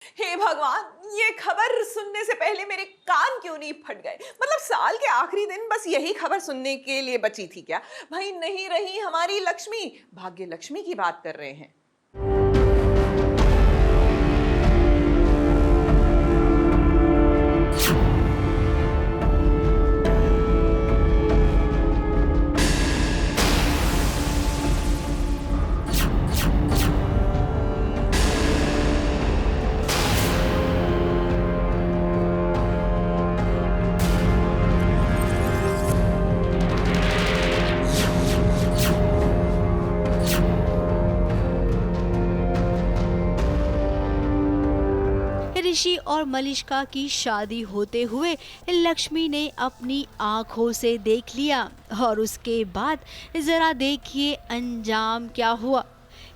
हे भगवान, ये खबर सुनने से पहले मेरे कान क्यों नहीं फट गए। मतलब साल के आखिरी दिन बस यही खबर सुनने के लिए बची थी क्या? भाई नहीं रही हमारी लक्ष्मी। भाग्य लक्ष्मी की बात कर रहे हैं। ऋषि और मलिष्का की शादी होते हुए लक्ष्मी ने अपनी आंखों से देख लिया और उसके बाद जरा देखिए अंजाम क्या हुआ।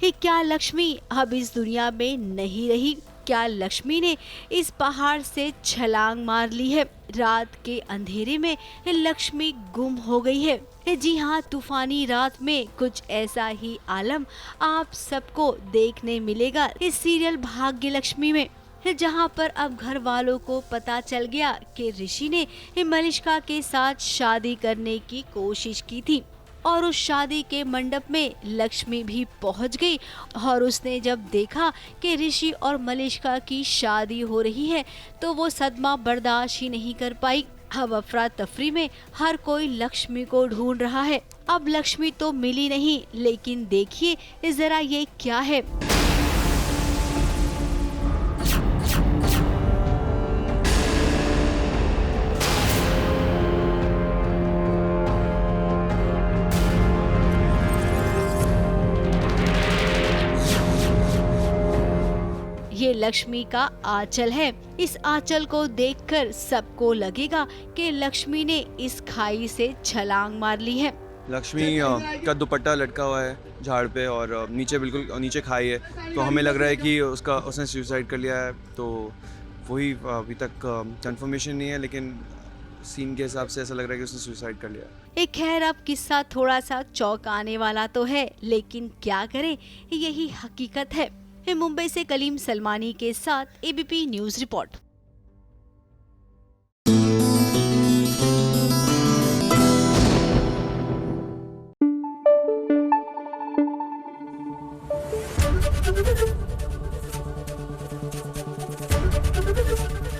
क्या लक्ष्मी अब इस दुनिया में नहीं रही? क्या लक्ष्मी ने इस पहाड़ से छलांग मार ली है? रात के अंधेरे में लक्ष्मी गुम हो गई है। जी हाँ, तूफानी रात में कुछ ऐसा ही आलम आप सबको देखने मिलेगा इस सीरियल भाग्य लक्ष्मी में, जहां पर अब घर वालों को पता चल गया कि ऋषि ने मलिष्का के साथ शादी करने की कोशिश की थी और उस शादी के मंडप में लक्ष्मी भी पहुंच गई और उसने जब देखा कि ऋषि और मलिष्का की शादी हो रही है तो वो सदमा बर्दाश्त ही नहीं कर पाई। अब अफरा तफरी में हर कोई लक्ष्मी को ढूंढ रहा है। अब लक्ष्मी तो मिली नहीं, लेकिन देखिए जरा ये क्या है। ये लक्ष्मी का आंचल है। इस आंचल को देखकर सबको लगेगा कि लक्ष्मी ने इस खाई से छलांग मार ली है। लक्ष्मी का दुपट्टा लटका हुआ है झाड़ पे और नीचे बिल्कुल नीचे खाई है, तो हमें लग रहा है कि उसने सुसाइड कर लिया है। तो वही अभी तक कंफर्मेशन नहीं है, लेकिन सीन के हिसाब से ऐसा लग रहा है कि उसने सुसाइड कर लिया है। खैर, अब किस्सा थोड़ा सा चौंकाने वाला तो है, लेकिन क्या करें, यही हकीकत है। मुंबई से कलीम सलमानी के साथ ABP news report.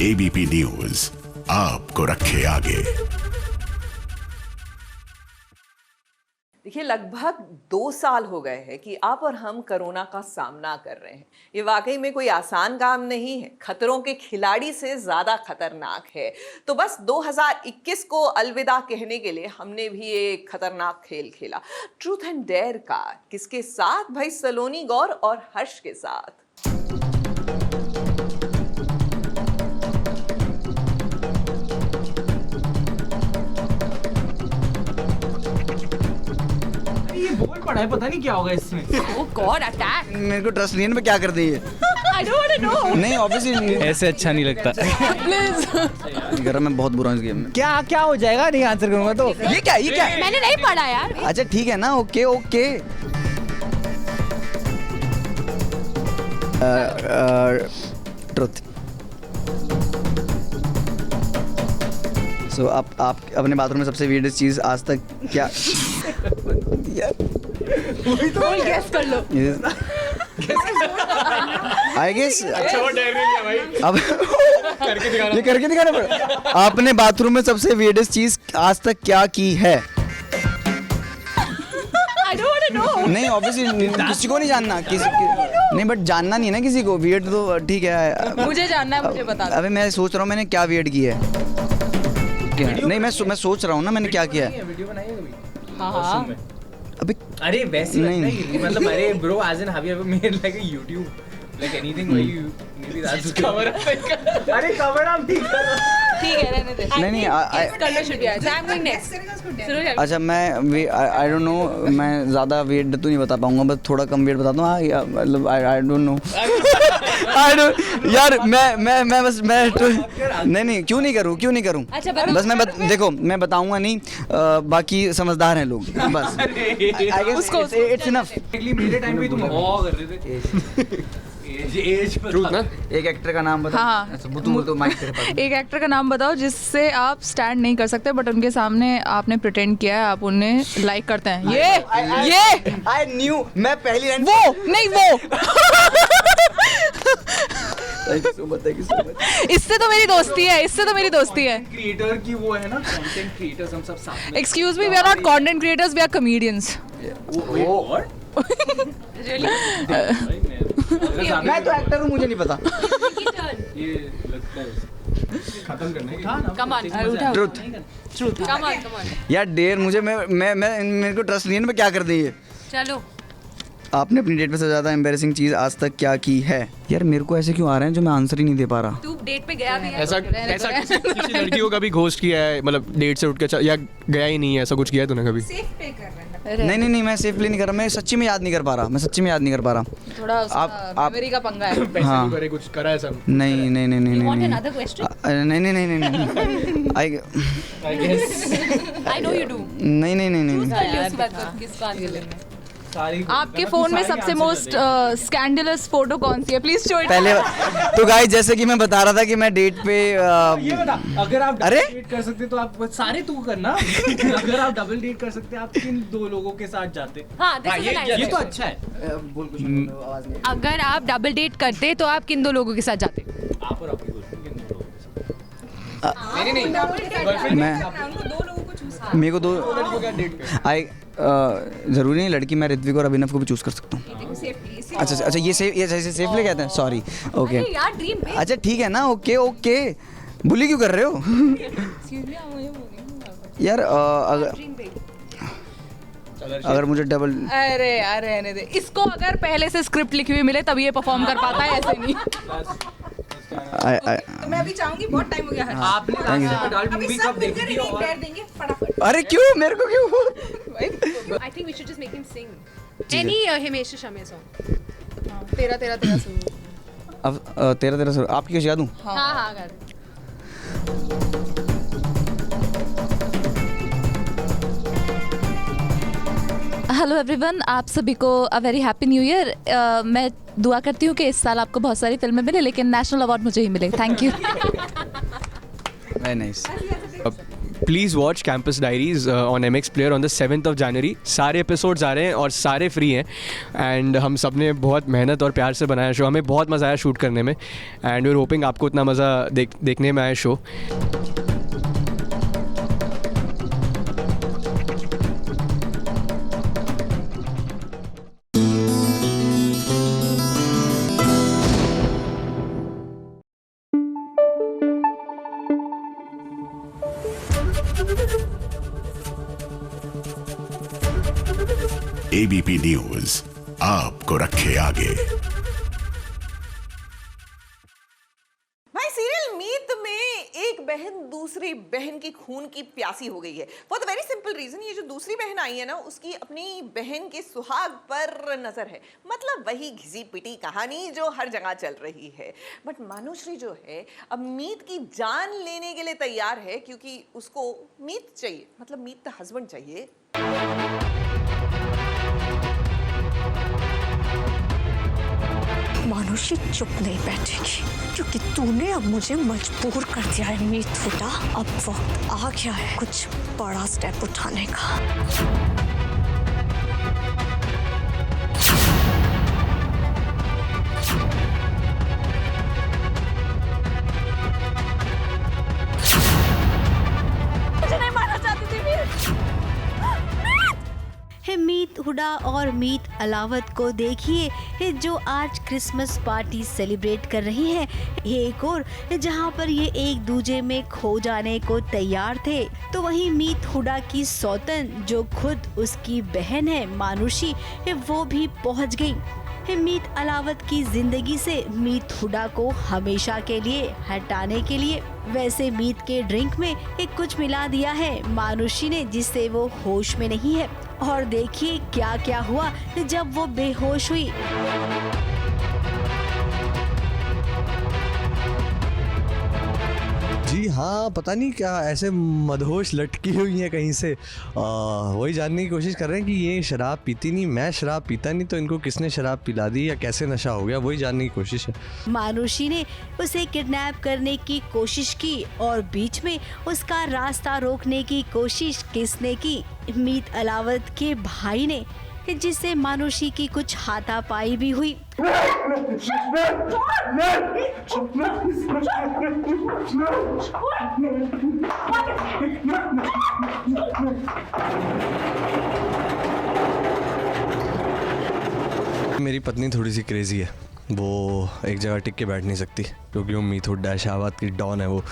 ABP news आपको रखे आगे। देखिए, लगभग 2 साल हो गए हैं कि आप और हम कोरोना का सामना कर रहे हैं। ये वाकई में कोई आसान काम नहीं है, खतरों के खिलाड़ी से ज़्यादा खतरनाक है। तो बस 2021 को अलविदा कहने के लिए हमने भी एक खतरनाक खेल खेला, ट्रूथ एंड डेयर का। किसके साथ? भाई सलोनी गौर और हर्ष के साथ। बोल पड़ा है, पता नहीं क्या होगा इसमें। Oh God, attack! मेरे को ट्रस्ट नहीं है, मैं क्या कर दी है। I don't want to know. नहीं, ऑब्वियसली ऐसे अच्छा नहीं लगता। प्लीज घर में बहुत बुरा हूं इस गेम में। क्या क्या हो जाएगा, नहीं आंसर करूंगा तो। ये क्या मैंने नहीं पढ़ा यार। अच्छा ठीक है ना, ओके ओके। ट्रुथ। सो आप अपने बाथरूम में सबसे वियर्डेस्ट चीज आज तक क्या? गेस कर लो। आई गेस अच्छा वो डर नहीं है भाई। अब ये करके दिखाना पड़ा। आपने बाथरूम में सबसे वियर्डेस्ट चीज आज तक क्या की है? I don't want to know. नहीं, ऑब्वियसली किसी को नहीं जानना, नहीं, बट जानना नहीं है ना किसी को। वियर्ड तो ठीक है, मुझे जानना है, मुझे बता दो। अबे मैं सोच रहा हूँ मैंने क्या वियर्ड किया है। नहीं, मैं सोच रहा हूँ ना मैंने क्या किया है। वीडियो बनाई है कभी? हाँ। अबे अरे वैसे नहीं। नहीं, मतलब अरे bro as in have you ever made like a YouTube like anything where you maybe that's cover up। अरे कवर अप नहीं कर रहा। ठीक है, रहने दे। नहीं, कर लो शुक्रिया। I am going next. अच्छा मैं आई डोंट नो, मैं ज़्यादा वेट तो नहीं बता पाऊंगा, बस थोड़ा कम वेट बताता हूँ। हाँ, मतलब आई डोंट नो। यार मैं बस नहीं क्यों नहीं करूँ। अच्छा, बस देखो मैं बताऊंगा नहीं, बाकी समझदार हैं लोग बस। I guess it's enough. मेरे टाइम पे तुम कर रहे थे। एज ट्रूथ ना एक एक्टर का नाम बता। हाँ। अच्छा, तू तो माइक तेरे पास। एक एक्टर का नाम बताओ जिससे आप स्टैंड नहीं कर सकते बट उनके सामने आपने प्रिटेंड किया है आप उन्हें लाइक करते हैं। ये आई न्यू, मैं पहली लाइन वो नहीं वो थैंक यू सो मच। इससे तो मेरी दोस्ती है, इससे तो मेरी दोस्ती है। क्रिएटर की वो है ना, कंटेंट क्रिएटर्स हम सब साथ में। Excuse me, we are not content creators, we are comedians. मैं तो एक्टर हूँ, मुझे नहीं पता। ये लगता है खत्म करने का। ट्रुथ यार डेयर मुझे मैं मेरे को ट्रस्ट नहीं है ना, मैं क्या कर दी है। चलो आपने अपनी डेट पे सबसे ज्यादा एम्बैरेसिंग चीज आज तक क्या की है? यार मेरे को ऐसे क्यों आ रहे हैं जो मैं आंसर ही नहीं दे पा रहा। तू डेट पे गया भी है? ऐसा किसी लड़की को कभी घोस्ट किया है, मतलब डेट से उठ के या गया ही नहीं है, ऐसा कुछ किया है तूने कभी? नहीं मैं सेफली नहीं कर रहा, मैं सच्ची में याद नहीं कर पा रहा, मैं सच्ची में याद नहीं कर पा रहा। थोड़ा आप मेमोरी का पंगा है। पैसे हाँ। करे कुछ करा है सब? नहीं नहीं नहीं नहीं Want नहीं another question? नहीं I guess I know you do. नहीं नहीं नहीं नहीं चलिए उसकी बात कर, किसको आगे लेना है? सारी आपके फोन में सबसे मोस्ट स्कैंडलस फोटो कौन सी है? Please show it. पहले तो गाइस जैसे कि मैं बता रहा था कि मैं डेट पे ये बता, अगर आप अरे? डबल डेट कर सकते तो आप सारे तू करना। अगर आप डबल डेट कर सकते आप किन दो लोगों के साथ जाते? हाँ, this is a nice ये तो question. अच्छा है। बोल कुछ आवाज नहीं। अगर आप डबल डेट करते तो आप किन दो लोगों के साथ जाते? आप और आपकी गर्लफ्रेंड किन दो लोगों के साथ? नहीं मैं मेरे को दो आई जरूरी नहीं लड़की, मैं ऋत्विक और अभिनव को भी चूज कर सकता हूँ। अच्छा ये सेफली कहते हैं, सॉरी ओके। यार ड्रीम पे अच्छा ठीक है ना, ओके ओके। बुली क्यों कर रहे हो? यार अगर मुझे डबल अरे यार रहने दे इसको। अगर पहले से स्क्रिप्ट लिखी हुई मिले तब ये परफॉर्म कर पाता है, ऐसे नहीं। तो मैं अभी चाहूंगी, बहुत टाइम हो गया है। आपने लास्ट अडल्ट अभी मूवी सब कब देखी मिलकर थी? एक और डेयर देंगे फटाफट। अरे क्यों मेरे को क्यों? I think we should just make him sing any Himesh Shamay song. तेरा सुनो। अब तेरा आपकी कैसे याद दूँ? हाँ कर। हेलो एवरीवन, आप सभी को a very happy new year. मैं दुआ करती हूँ कि इस साल आपको बहुत सारी फिल्में मिले लेकिन नेशनल अवार्ड मुझे ही मिले। Thank you. Very nice. Please watch campus diaries on MX Player on the 7th of January। सारे एपिसोड्स आ रहे हैं और सारे फ्री हैं एंड हम सब ने बहुत मेहनत और प्यार से बनाया शो। हमें बहुत मज़ा आया शूट करने में एंड वी आर होपिंग आपको इतना मज़ा देखने में आया शो। ABP न्यूज आपको रखे आगे। भाई सीरियल मीत में एक बहन दूसरी बहन की खून की प्यासी हो गई है for the very simple reason, ये जो दूसरी बहन आई है ना उसकी अपनी बहन के सुहाग पर नजर है। मतलब वही घिसी पिटी कहानी जो हर जगह चल रही है। बट मानुश्री जो है अब मीत की जान लेने के लिए तैयार है क्योंकि उसको मीत चाहिए, मतलब मीत द हस्बैंड चाहिए। मानुषी चुप नहीं बैठेगी क्योंकि तूने अब मुझे मजबूर कर दिया है मीत फुटा। अब वक्त आ गया है कुछ बड़ा स्टेप उठाने का। मुझे नहीं मारना चाहती थी मीत। मीत हुडा और मीत अलावत को देखिए जो आज क्रिसमस पार्टी सेलिब्रेट कर रही हैं। ये एक और जहां पर ये एक दूजे में खो जाने को तैयार थे, तो वहीं मीत हुडा की सौतन जो खुद उसकी बहन है मानुषी, वो भी पहुंच गई। मीत अलावत की जिंदगी से मीत हुडा को हमेशा के लिए हटाने के लिए वैसे मीत के ड्रिंक में एक कुछ मिला दिया है मानुषी ने जिससे वो होश में नहीं है। और देखिए क्या क्या हुआ जब वो बेहोश हुई। जी हाँ, पता नहीं क्या ऐसे मदहोश लटकी हुई हैं कहीं से, वही जानने की कोशिश कर रहे हैं कि ये शराब पीती नहीं, मैं शराब पीता नहीं, तो इनको किसने शराब पिला दी या कैसे नशा हो गया, वही जानने की कोशिश है। मानुषी ने उसे किडनैप करने की कोशिश की और बीच में उसका रास्ता रोकने की कोशिश किसने की? मीत अलावत के भाई ने, जिससे मानुषी की कुछ हाथापाई भी हुई। मेरी पत्नी थोड़ी सी क्रेजी है, वो एक जगह टिक के बैठ नहीं सकती क्योंकि वो मीत हुड्डा है, शाहबाद की डॉन है वो।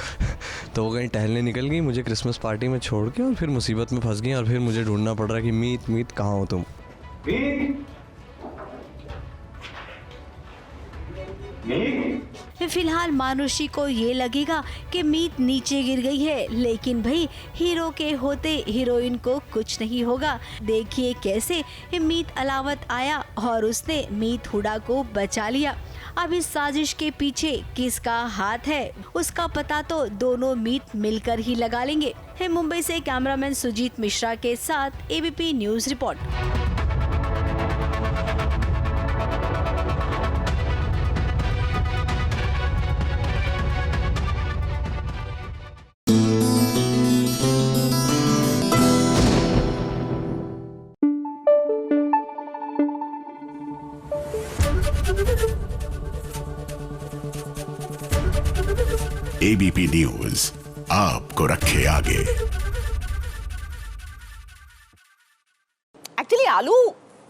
तो वो कहीं टहलने निकल गई, मुझे क्रिसमस पार्टी में छोड़ के, और फिर मुसीबत में फंस गई और फिर मुझे ढूंढना पड़ रहा है कि मीत मीत कहाँ हो तुम। फिलहाल मानुषी को ये लगेगा कि मीत नीचे गिर गई है, लेकिन भाई हीरो के होते हीरोइन को कुछ नहीं होगा। देखिए कैसे मीत अलावत आया और उसने मीत हुड्डा को बचा लिया। अब इस साजिश के पीछे किसका हाथ है, उसका पता तो दोनों मीत मिलकर ही लगा लेंगे। मुंबई से कैमरामैन सुजीत मिश्रा के साथ ABP news report. ABP news आपको रखे आगे। एक्चुअली आलू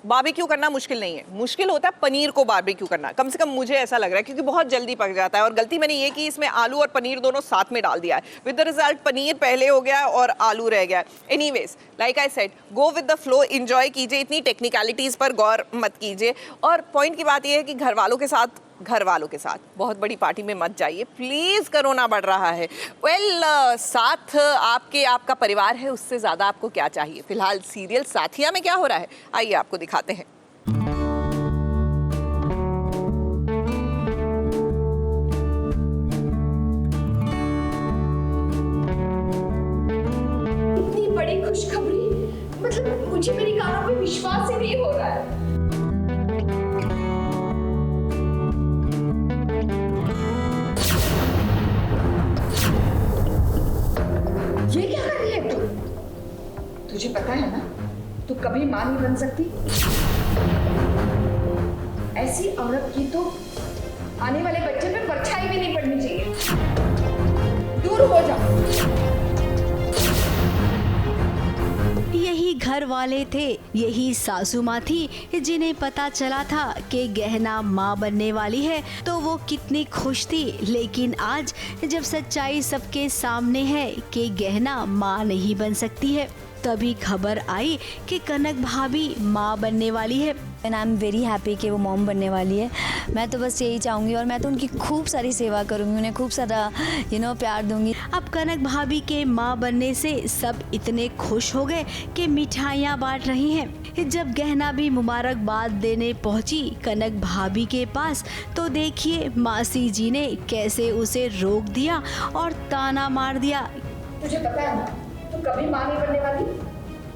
बारबेक्यू करना मुश्किल नहीं है, मुश्किल होता है पनीर को बारबेक्यू करना। कम से कम मुझे ऐसा लग रहा है क्योंकि बहुत जल्दी पक जाता है। और गलती मैंने ये की, इसमें आलू और पनीर दोनों साथ में डाल दिया है। विद द रिजल्ट पनीर पहले हो गया और आलू रह गया। Anyways, like I said, go with the flow, enjoy कीजिए, इतनी टेक्निकलिटीज़ पर गौर मत कीजिए। और पॉइंट की बात यह है कि घर वालों के साथ बहुत बड़ी पार्टी में मत जाइए प्लीज़, कोरोना बढ़ रहा है। साथ आपका परिवार है, उससे ज़्यादा आपको क्या चाहिए। फिलहाल सीरियल साथिया में क्या हो रहा है, आइए आपको दिखाते हैं। इतनी बड़ी खुशखबरी, मतलब मुझे मेरी कानों पे विश्वास ही नहीं हो रहा है। ये क्या कर रही है तू? तुझे पता है ना, तू कभी मां नहीं बन सकती। ऐसी औरत की तो आने वाले बच्चे पे परछाई भी नहीं पड़नी चाहिए। दूर हो जाओ। यही घर वाले थे, यही सासू माँ थी, जिन्हें पता चला था कि गहना माँ बनने वाली है तो वो कितनी खुश थी। लेकिन आज जब सच्चाई सबके सामने है कि गहना माँ नहीं बन सकती है, तभी खबर आई कि कनक भाभी माँ बनने वाली है। And I am very happy कि वो मॉम बनने वाली है। मैं तो बस यही चाहूँगी और मैं तो उनकी खूब सारी सेवा करूँगी, उन्हें खूब सारा प्यार दूँगी। अब कनक भाभी के माँ बनने से सब इतने खुश हो गए कि मिठाइयाँ बांट रही हैं। जब गहना भी मुबारकबाद देने पहुँची कनक भाभी के पास, तो देखिए मासी जी ने कैसे उसे रोक दिया और ताना मार दिया। तुझे पता है ना, तू कभी मां नहीं बनने वाली।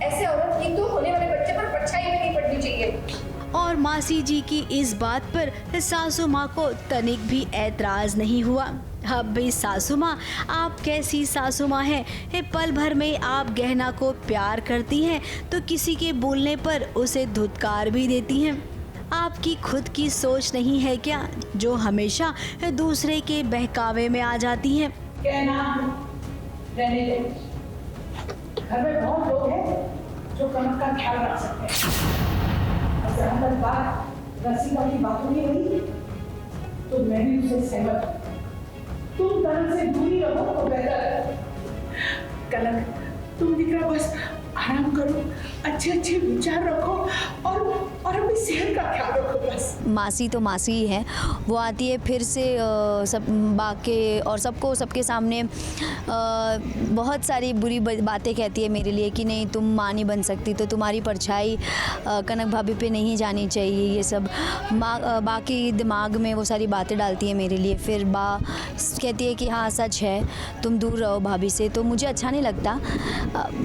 ऐसे औरत की तो होने वाले बच्चे पर परछाई भी नहीं पड़नी चाहिए। और मासी जी की इस बात पर सासू माँ को तनिक भी ऐतराज नहीं हुआ। अब भी सासू माँ, आप कैसी सासू माँ हैं? पल भर में आप गहना को प्यार करती हैं तो किसी के बोलने पर उसे धुतकार भी देती हैं। आपकी खुद की सोच नहीं है क्या, जो हमेशा दूसरे के बहकावे में आ जाती हैं? कहना रहने दो। घर में बहुत लोग हैं जो कनक का ख्याल रख सकते हैं। अगर बात रसीदा की बातों की रही तो मैं भी उसे सहमत हूँ। तुम कनक से दूरी रहो तो बेहतर है। कनक, तुम दिख रहा, बस आराम करो, अच्छे अच्छे विचार रखो और अपनी सेहत का ख्याल रखो बस। मासी तो मासी ही है, वो आती है फिर से सब बाके और सबको सबके सामने बहुत सारी बुरी बातें कहती है मेरे लिए कि नहीं तुम माँ नहीं बन सकती, तो तुम्हारी परछाई कनक भाभी पे नहीं जानी चाहिए, ये सब बाकी दिमाग में वो सारी बातें डालती है मेरे लिए। फिर बा कहती है कि हाँ सच है, तुम दूर रहो भाभी से, तो मुझे अच्छा नहीं लगता।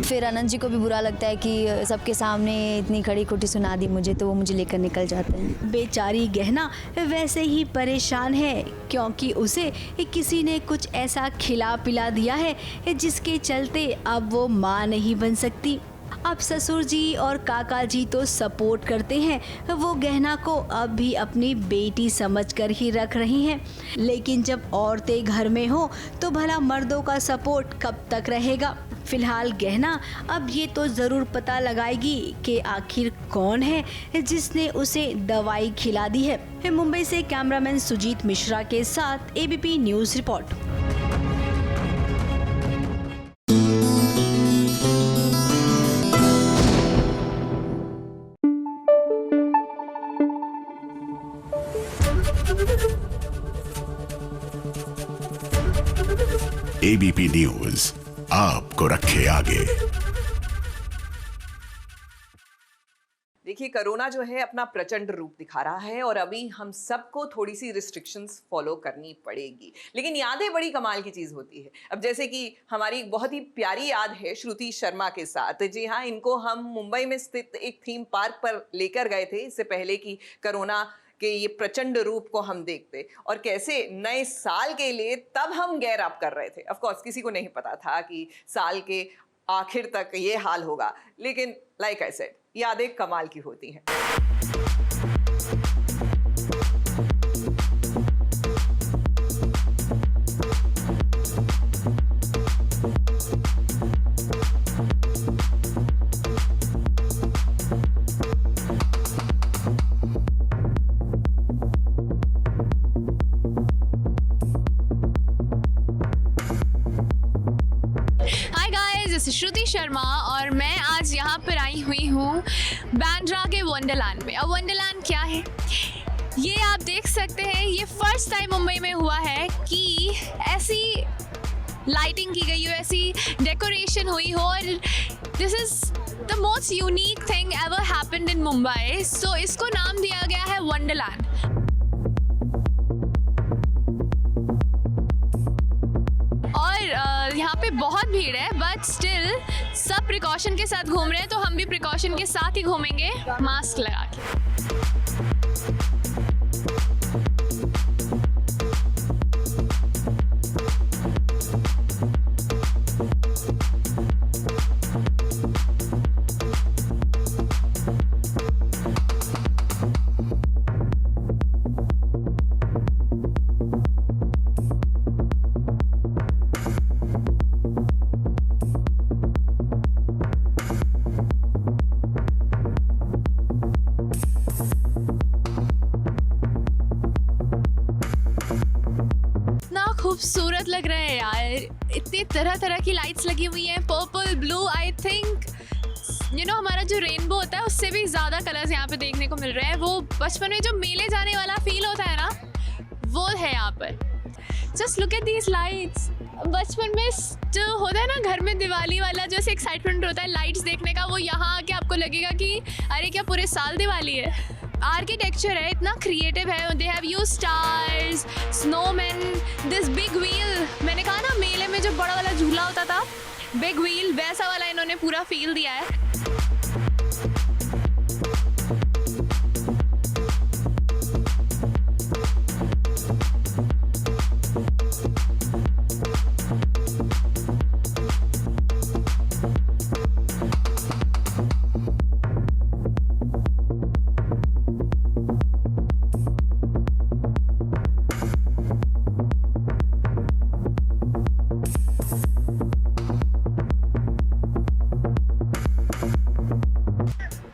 फिर अनंत जी को भी बुरा लगता है कि सबके सामने इतनी खड़ी खोटी सुना दी मुझे, तो वो मुझे लेकर निकल जाते हैं। बेचारी गहना वैसे ही परेशान है क्योंकि उसे किसी ने कुछ ऐसा खिला पिला दिया है जिसके चलते अब वो माँ नहीं बन सकती। अब ससुर जी और काका जी तो सपोर्ट करते हैं, वो गहना को अब भी अपनी बेटी समझकर ही रख रही हैं। लेकिन जब औरतें घर में हो तो भला मर्दों का सपोर्ट कब तक रहेगा। फिलहाल गहना अब ये तो ज़रूर पता लगाएगी कि आखिर कौन है जिसने उसे दवाई खिला दी है। मुंबई से कैमरामैन सुजीत मिश्रा के साथ ABP news report. ABP news आपको रखे आगे। देखिए, कोरोना जो है अपना प्रचंड रूप दिखा रहा है और अभी हम सबको थोड़ी सी रिस्ट्रिक्शंस फॉलो करनी पड़ेगी, लेकिन यादें बड़ी कमाल की चीज़ होती है। अब जैसे कि हमारी बहुत ही प्यारी याद है श्रुति शर्मा के साथ। जी हाँ, इनको हम मुंबई में स्थित एक थीम पार्क पर लेकर गए थे इससे पहले कि कोरोना के ये प्रचंड रूप को हम देखते, और कैसे नए साल के लिए तब हम गेयर अप कर रहे थे। ऑफ कोर्स किसी को नहीं पता था कि साल के आखिर तक ये हाल होगा, लेकिन लाइक आई सेड, यादें कमाल की होती हैं। श्रुति शर्मा और मैं आज यहाँ पर आई हुई हूँ बांद्रा के वंडरलैंड में। अब वंडरलैंड क्या है ये आप देख सकते हैं। ये फर्स्ट टाइम मुंबई में हुआ है कि ऐसी लाइटिंग की गई हो, ऐसी डेकोरेशन हुई हो, और this is the most unique thing ever happened in Mumbai. So इसको नाम दिया गया है वंडरलैंड। यहाँ पे बहुत भीड़ है, बट स्टिल सब प्रिकॉशन के साथ घूम रहे हैं, तो हम भी प्रिकॉशन के साथ ही घूमेंगे मास्क लगा के। खूबसूरत लग रहा है यार, इतनी तरह तरह की लाइट्स लगी हुई हैं, पर्पल, ब्लू, आई थिंक हमारा जो रेनबो होता है उससे भी ज़्यादा कलर्स यहाँ पे देखने को मिल रहे हैं। वो बचपन में जो मेले जाने वाला फील होता है ना, वो है यहाँ पर। Just look at these lights. बचपन में जो होता है ना घर में दिवाली वाला जो एक्साइटमेंट होता है लाइट्स देखने का, वो यहाँ आके आपको लगेगा कि अरे क्या पूरे साल दिवाली है। आर्किटेक्चर है इतना क्रिएटिव है, they have used stars, snowman, this big wheel. मैंने कहा ना मेले में जो बड़ा वाला झूला होता था, बिग व्हील, वैसा वाला इन्होंने पूरा फील दिया है।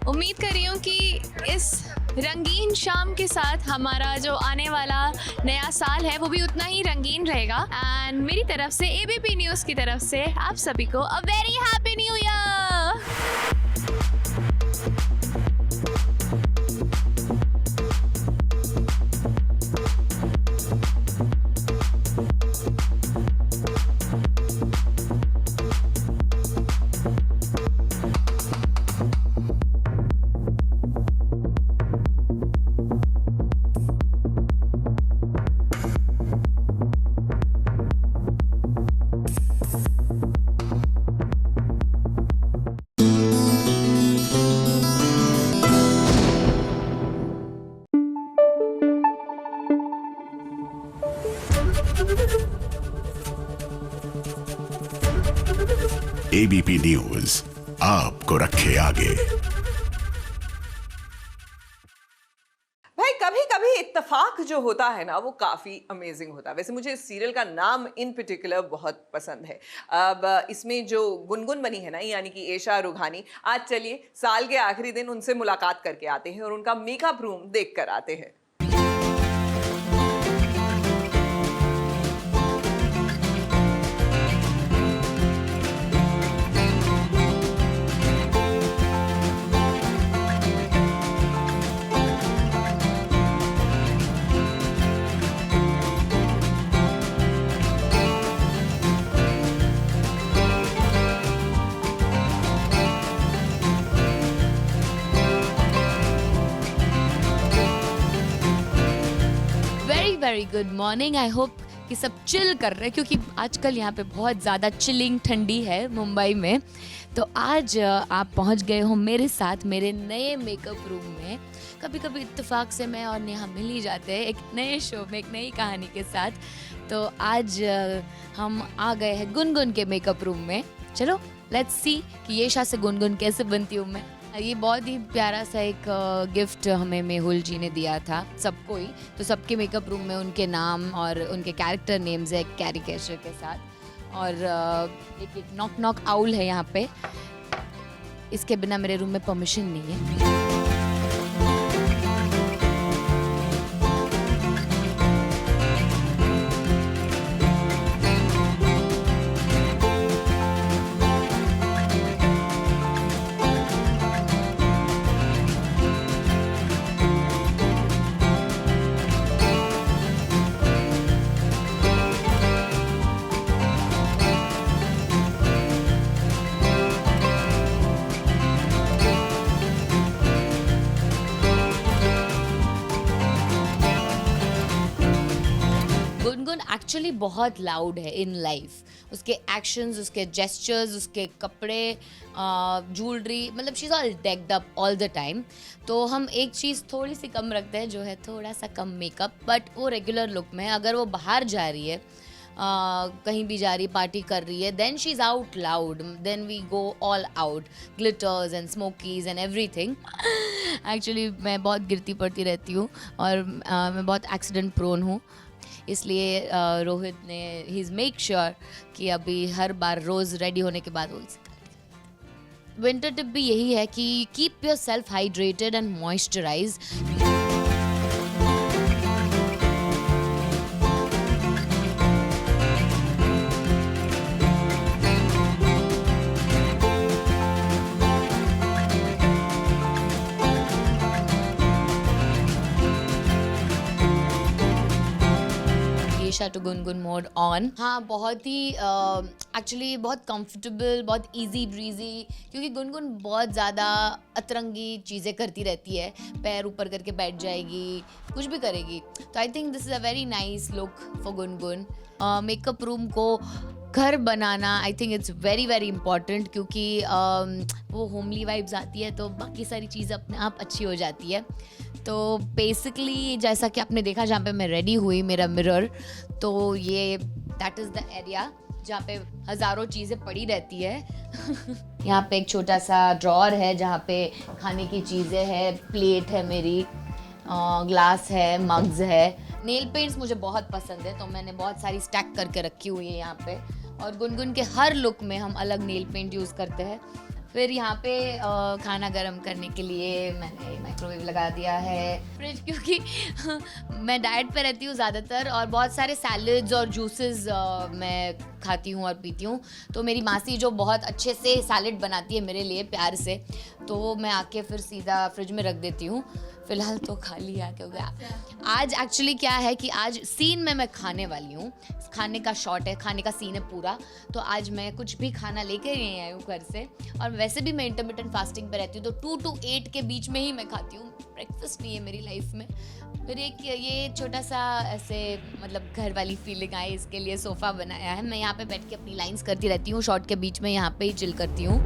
उम्मीद कर रही हूँ कि इस रंगीन शाम के साथ हमारा जो आने वाला नया साल है वो भी उतना ही रंगीन रहेगा। एंड मेरी तरफ से, एबीपी न्यूज़ की तरफ से आप सभी को a very happy new year. ABP news आपको रखे आगे। भाई कभी कभी इत्तेफाक जो होता है ना वो काफ़ी अमेजिंग होता है। वैसे मुझे इस सीरियल का नाम इन पर्टिकुलर बहुत पसंद है। अब इसमें जो गुनगुन बनी है ना, यानी कि एशा रुघानी, आज चलिए साल के आखिरी दिन उनसे मुलाकात करके आते हैं और उनका मेकअप रूम देख कर आते हैं। Very good morning. I hope कि सब चिल कर रहे हैं क्योंकि आजकल यहाँ पे बहुत ज़्यादा चिलिंग ठंडी है मुंबई में। तो आज आप पहुँच गए हो मेरे साथ मेरे नए मेकअप रूम में। कभी कभी इत्तेफाक से मैं और नेहा मिल ही जाते हैं एक नए शो में एक नई कहानी के साथ। तो आज हम आ गए हैं गुनगुन के मेकअप रूम में। चलो लेट्स सी कि येशा से गुनगुन कैसे बनती हूँ मैं। ये बहुत ही प्यारा सा एक गिफ्ट हमें मेहुल जी ने दिया था सबको ही। तो सबके मेकअप रूम में उनके नाम और उनके कैरेक्टर नेम्स है कैरिकेचर के साथ। और एक नॉक नॉक आउल है यहाँ पे। इसके बिना मेरे रूम में परमिशन नहीं है। एक्चुअली बहुत लाउड है इन लाइफ। उसके एक्शंस, उसके जेस्चर्स, उसके कपड़े, ज्वेलरी, मतलब she is all decked up all the time. तो हम एक चीज़ थोड़ी सी कम रखते हैं जो है थोड़ा सा कम मेकअप, बट वो रेगुलर लुक में। अगर वो बाहर जा रही है, कहीं भी जा रही, पार्टी कर रही है, then she is out loud, then we go all out, glitters and smokies and everything. Actually मैं बहुत गिरती पड़ती रहती हूँ और मैं बहुत एक्सीडेंट प्रोन हूँ। इसलिए रोहित ने ही इज़ मेक श्योर कि अभी हर बार रोज़ रेडी होने के बाद वो इसे। विंटर टिप भी यही है कि keep yourself hydrated and moisturise. To Gungun mode on. हाँ, बहुत ही एक्चुअली बहुत कंफर्टेबल, बहुत इजी ब्रीजी, क्योंकि गुनगुन बहुत ज़्यादा अतरंगी चीज़ें करती रहती है। पैर ऊपर करके बैठ जाएगी, कुछ भी करेगी। तो I think this is a very nice look for Gungun. Makeup room को घर बनाना I think it's very very important, क्योंकि वो होमली वाइब्स आती है तो बाकी सारी चीज़ अपने आप अच्छी हो जाती है। तो बेसिकली जैसा कि आपने देखा जहाँ पे मैं रेडी हुई, मेरा मिरर, तो ये दैट इज़ द एरिया जहाँ पे हज़ारों चीज़ें पड़ी रहती है। यहाँ पे एक छोटा सा ड्रॉअर है जहाँ पे खाने की चीज़ें है, प्लेट है मेरी, ग्लास है, मग्स है। नेल पेंट्स मुझे बहुत पसंद है तो मैंने बहुत सारी स्टैक करके रखी हुई है यहाँ पे। और गुनगुन के हर लुक में हम अलग नेल पेंट यूज़ करते हैं। फिर यहाँ पे खाना गर्म करने के लिए मैंने माइक्रोवेव लगा दिया है। फ्रिज, क्योंकि मैं डाइट पे रहती हूँ ज़्यादातर और बहुत सारे सैलड्स और जूसेस मैं खाती हूँ और पीती हूँ। तो मेरी मासी जो बहुत अच्छे से सैलड बनाती है मेरे लिए प्यार से, तो वो मैं आके फिर सीधा फ्रिज में रख देती हूँ। फ़िलहाल तो खाली है क्योंकि आज एक्चुअली क्या है कि आज सीन में मैं खाने वाली हूँ। खाने का शॉट है, खाने का सीन है पूरा। तो आज मैं कुछ भी खाना लेके नहीं आई हूँ घर से। और वैसे भी मैं इंटरमिटेंट फास्टिंग पे रहती हूँ तो 2 to 8 के बीच में ही मैं खाती हूँ। ब्रेकफास्ट नहीं है मेरी लाइफ में। फिर एक ये छोटा सा ऐसे मतलब घर वाली फीलिंग आई, इसके लिए सोफ़ा बनाया है। मैं यहाँ पे बैठ के अपनी लाइंस करती रहती हूँ, शॉट के बीच में यहाँ पे ही चिल करती हूँ।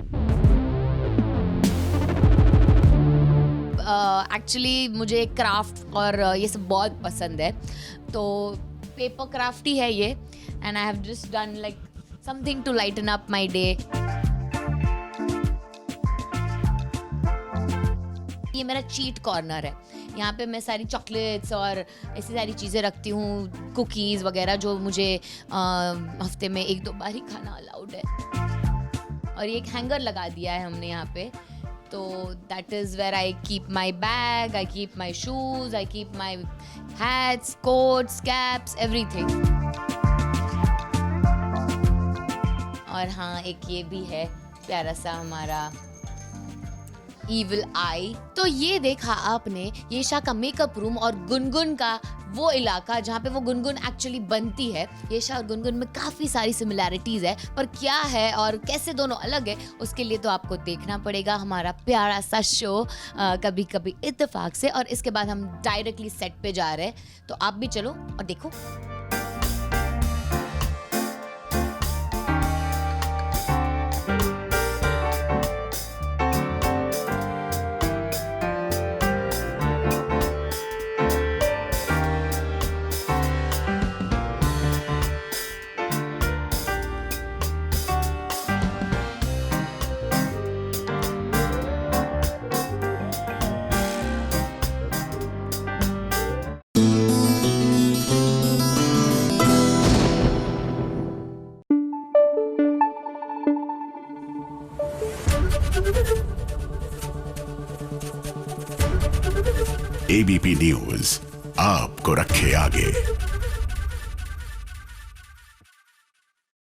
एक्चुअली मुझे क्राफ्ट और ये सब बहुत पसंद है, तो पेपर क्राफ्ट ही है ये। And I have just done like something to lighten up my day. ये मेरा चीट कॉर्नर है। यहाँ पे मैं सारी चॉकलेट्स और ऐसी सारी चीज़ें रखती हूँ, कुकीज़ वगैरह, जो मुझे हफ्ते में 1-2 बार ही खाना अलाउड है। और ये एक हैंगर लगा दिया है हमने यहाँ पे, तो that is where I keep my bag, I keep my shoes, I keep my hats, coats, caps, everything. और हाँ, एक ये भी है प्यारा सा हमारा Evil Eye। तो ये देखा आपने येशा का मेकअप रूम और गुनगुन का वो इलाका जहाँ पे वो गुनगुन एक्चुअली बनती है। येशा और गुनगुन में काफ़ी सारी सिमिलैरिटीज़ है, पर क्या है और कैसे दोनों अलग है उसके लिए तो आपको देखना पड़ेगा हमारा प्यारा सा शो कभी कभी इत्तेफाक से। और इसके बाद हम डायरेक्टली सेट पे जा रहे हैं, तो आप भी चलो और देखो। एबीपी न्यूज आपको रखे आगे।